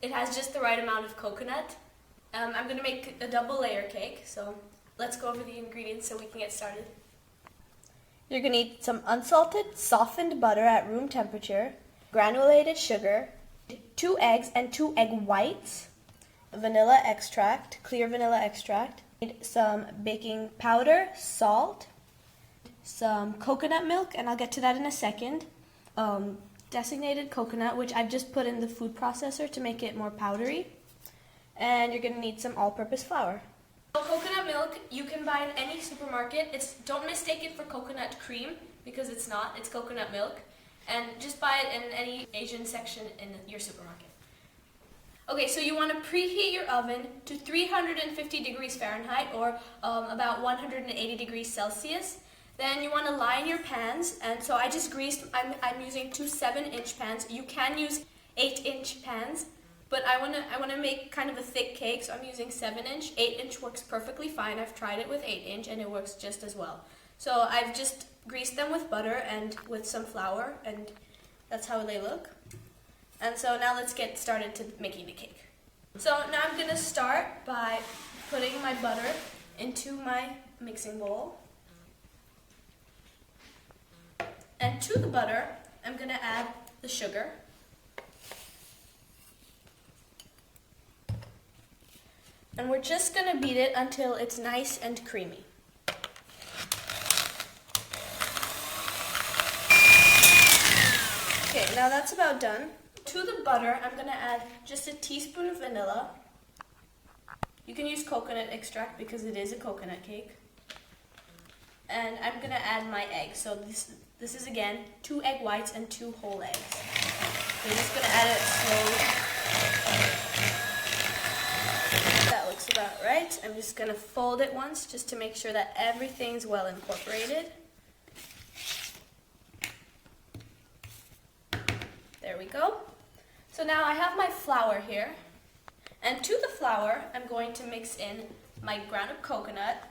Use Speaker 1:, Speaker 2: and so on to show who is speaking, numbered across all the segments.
Speaker 1: It has just the right amount of coconut. I'm going to make a double layer cake, so let's go over the ingredients so we can get started. You're going to need some unsalted, softened butter at room temperature, granulated sugar, 2 eggs and 2 egg whites, vanilla extract, clear vanilla extract, some baking powder, salt, some coconut milk, and I'll get to that in a second, desiccated coconut, which I've just put in the food processor to make it more powdery, and you're going to need some all-purpose flour. Coconut milk you can buy in any supermarket. Don't mistake it for coconut cream because it's not. It's coconut milk, and just buy it in any Asian section in your supermarket. Okay, so you want to preheat your oven to 350 degrees Fahrenheit or about 180 degrees Celsius. Then you want to line your pans, and so I just greased. I'm using 2 7-inch pans. You can use 8-inch pans, but I want to make kind of a thick cake, so I'm using 7-inch. 8-inch works perfectly fine. I've tried it with 8-inch, and it works just as well. So I've just greased them with butter and with some flour, and that's how they look. And so now let's get started to making the cake. So now I'm going to start by putting my butter into my mixing bowl. And to the butter, I'm going to add the sugar. And we're just going to beat it until it's nice and creamy. Okay, now that's about done. To the butter, I'm going to add just a teaspoon of vanilla. You can use coconut extract because it is a coconut cake. And I'm going to add my eggs. So this is again 2 egg whites and 2 whole eggs. I'm just going to add it slowly. That looks about right. I'm just going to fold it once just to make sure that everything's well incorporated. There we go. So now I have my flour here. And to the flour, I'm going to mix in my ground up coconut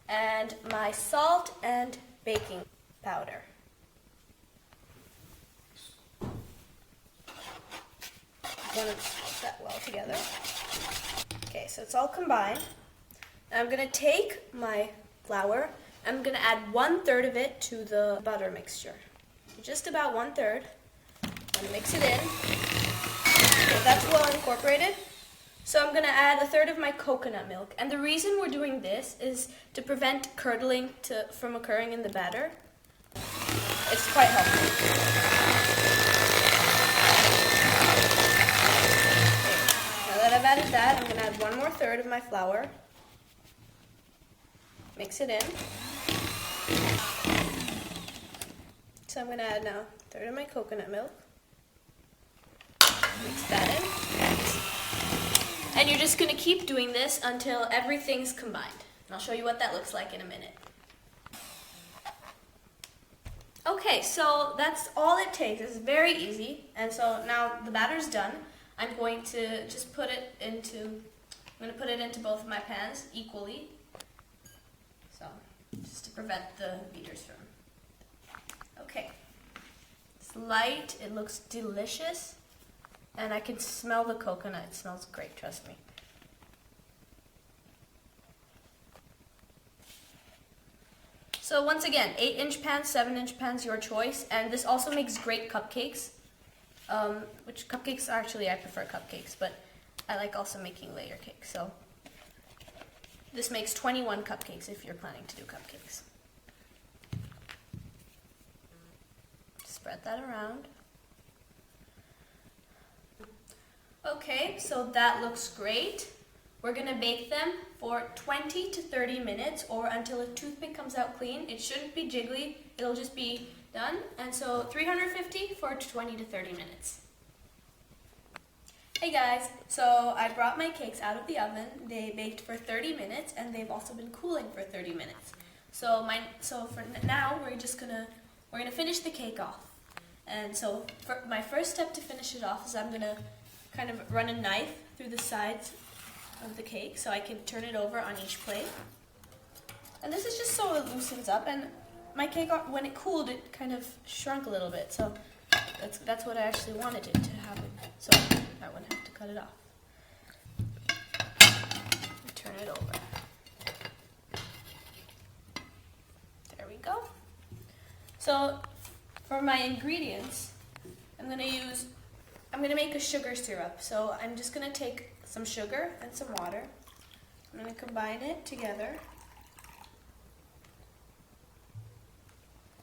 Speaker 1: and my salt and baking powder. I want to mix that well together. Okay, so it's all combined. Now I'm going to take my flour. I'm going to add 1/3 of it to the butter mixture. Just about 1/3. I'm going to mix it in. Okay, that's well incorporated. So I'm going to add 1/3 of my coconut milk. And the reason we're doing this is to prevent curdling from occurring in the batter. It's quite helpful. Okay, now that I've added that, I'm going to add 1/3 of my flour. Mix it in. So I'm going to add now 1/3 of my coconut milk. Mix that in. And you're just going to keep doing this until everything's combined. And I'll show you what that looks like in a minute. Okay, so that's all it takes. It's very easy. And so now the batter's done. I'm going to just put it into both of my pans equally. So, just to prevent the beaters from. Okay. It's light, it looks delicious. And I can smell the coconut. It smells great, trust me. So once again, 8-inch pans, 7-inch pans, your choice. And this also makes great cupcakes. Which cupcakes, actually I prefer cupcakes, but I like also making layer cakes. So this makes 21 cupcakes if you're planning to do cupcakes. Spread that around. Okay, so that looks great. We're going to bake them for 20 to 30 minutes or until a toothpick comes out clean. It shouldn't be jiggly, it'll just be done. And so 350 for 20 to 30 minutes. Hey guys, so I brought my cakes out of the oven. They baked for 30 minutes and they've also been cooling for 30 minutes. So for now, we're gonna finish the cake off. And so for my first step to finish it off is I'm gonna kind of run a knife through the sides of the cake so I can turn it over on each plate. And this is just so it loosens up, and my cake, when it cooled, it kind of shrunk a little bit, so that's what I actually wanted it to happen. So I wouldn't have to cut it off. Turn it over. There we go. So for my ingredients, I'm gonna make a sugar syrup. So I'm just gonna take some sugar and some water. I'm gonna combine it together.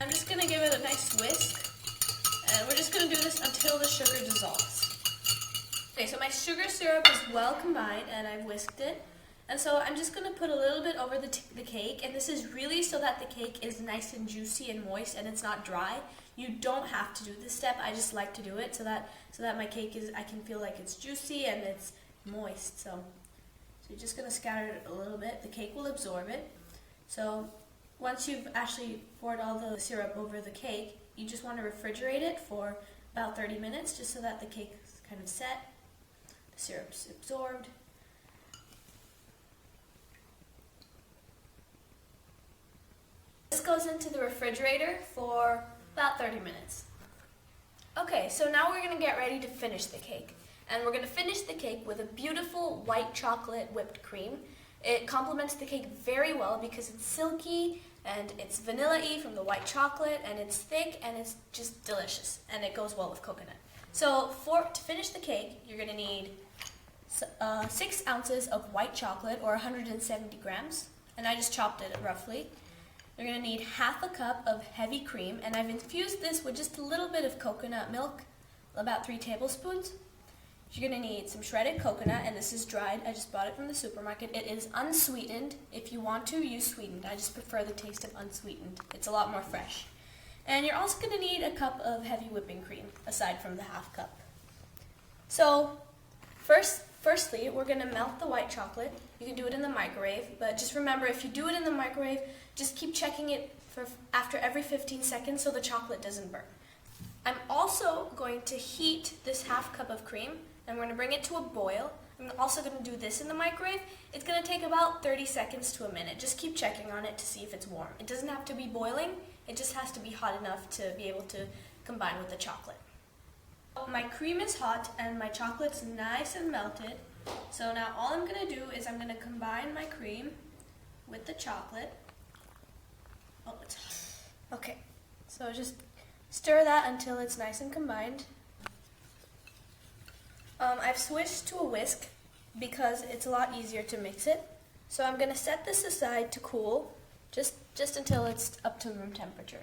Speaker 1: I'm just gonna give it a nice whisk, and we're just gonna do this until the sugar dissolves. Okay, so my sugar syrup is well combined and I've whisked it. And so I'm just going to put a little bit over the cake, and this is really so that the cake is nice and juicy and moist and it's not dry. You don't have to do this step. I just like to do it so that my cake I can feel like it's juicy and it's moist. So you're just going to scatter it a little bit. The cake will absorb it. So once you've actually poured all the syrup over the cake, you just want to refrigerate it for about 30 minutes just so that the cake is kind of set, the syrup's absorbed. This goes into the refrigerator for about 30 minutes. Okay, so now we're going to get ready to finish the cake. And we're going to finish the cake with a beautiful white chocolate whipped cream. It complements the cake very well because it's silky and it's vanilla-y from the white chocolate, and it's thick and it's just delicious, and it goes well with coconut. So to finish the cake, you're going to need 6 ounces of white chocolate, or 170 grams, and I just chopped it roughly. You're going to need half a cup of heavy cream, and I've infused this with just a little bit of coconut milk, about 3 tablespoons. You're going to need some shredded coconut, and this is dried. I just bought it from the supermarket. It is unsweetened. If you want to, use sweetened. I just prefer the taste of unsweetened. It's a lot more fresh. And you're also going to need a cup of heavy whipping cream, aside from the half cup. So, firstly, we're going to melt the white chocolate. You can do it in the microwave, but just remember, if you do it in the microwave, just keep checking it after every 15 seconds so the chocolate doesn't burn. I'm also going to heat this half cup of cream, and we're going to bring it to a boil. I'm also going to do this in the microwave. It's going to take about 30 seconds to a minute. Just keep checking on it to see if it's warm. It doesn't have to be boiling. It just has to be hot enough to be able to combine with the chocolate. My cream is hot and my chocolate's nice and melted. So now all I'm going to do is I'm going to combine my cream with the chocolate. Oh, it's hot. Okay, so just stir that until it's nice and combined. I've switched to a whisk because it's a lot easier to mix it. So I'm going to set this aside to cool just until it's up to room temperature.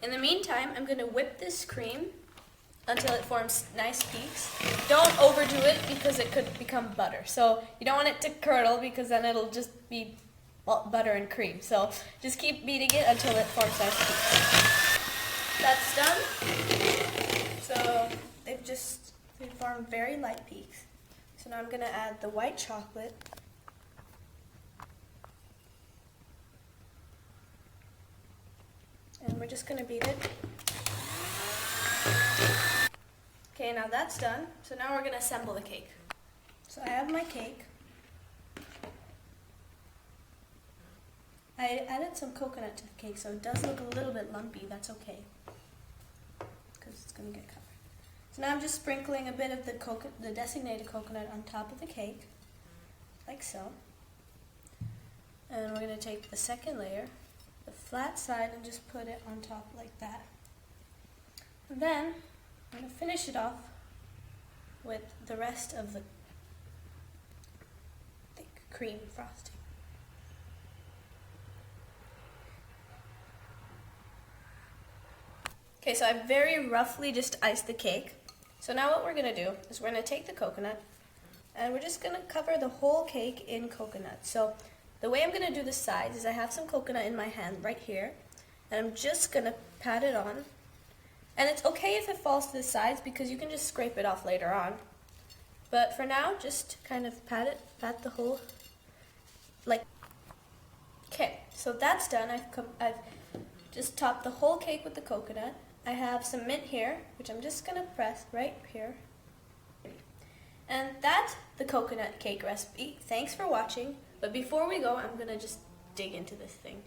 Speaker 1: In the meantime, I'm going to whip this cream until it forms nice peaks. Don't overdo it because it could become butter. So you don't want it to curdle because then it'll just be butter and cream. So just keep beating it until it forms nice peaks. That's done. So they've formed very light peaks. So now I'm going to add the white chocolate. And we're just going to beat it. Okay, now that's done. So now we're going to assemble the cake. So I have my cake. I added some coconut to the cake, so it does look a little bit lumpy. That's okay, because it's going to get covered. So now I'm just sprinkling a bit of the designated coconut on top of the cake, like so. And we're going to take the second layer, the flat side, and just put it on top like that. And then I'm going to finish it off with the rest of the thick cream frosting. Okay, so I very roughly just iced the cake. So now what we're going to do is we're going to take the coconut and we're just going to cover the whole cake in coconut. So the way I'm going to do the sides is I have some coconut in my hand right here, and I'm just going to pat it on. And it's okay if it falls to the sides because you can just scrape it off later on. But for now, just kind of pat the whole, like. Okay, so that's done. I've just topped the whole cake with the coconut. I have some mint here, which I'm just going to press right here. And that's the coconut cake recipe. Thanks for watching. But before we go, I'm going to just dig into this thing.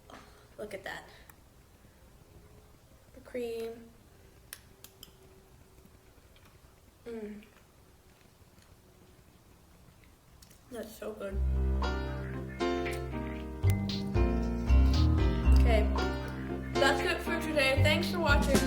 Speaker 1: Oh, look at that. The cream. That's so good. Okay, that's it for today. Thanks for watching.